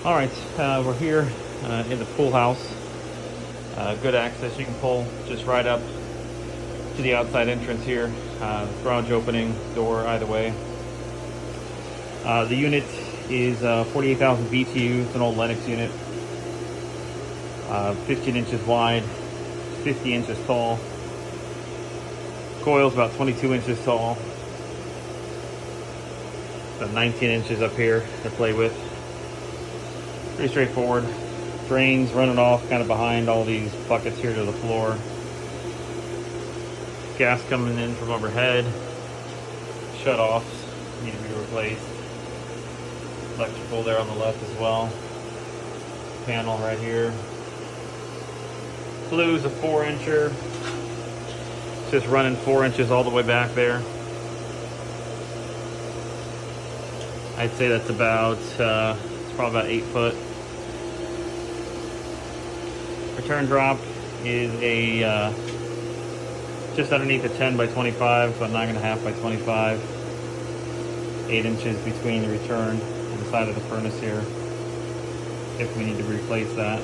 All right, we're here in the pool house. Good access. You can pull just right up to the outside entrance here. Garage opening, door either way. The unit is 48,000 BTU. It's an old Lennox unit. 15 inches wide, 50 inches tall. Coil's about 22 inches tall. About 19 inches up here to play with. Pretty straightforward. Drains running off kind of behind all these buckets here to the floor. Gas coming in from overhead. Shut-offs need to be replaced. Electrical there on the left as well. Panel right here. Flue's a 4-incher. Just running 4 inches all the way back there. I'd say that's about, it's probably about 8 foot. Return drop is a just underneath a 10 by 25, so 9.5 by 25. 8 inches between the return and the side of the furnace here, if we need to replace that.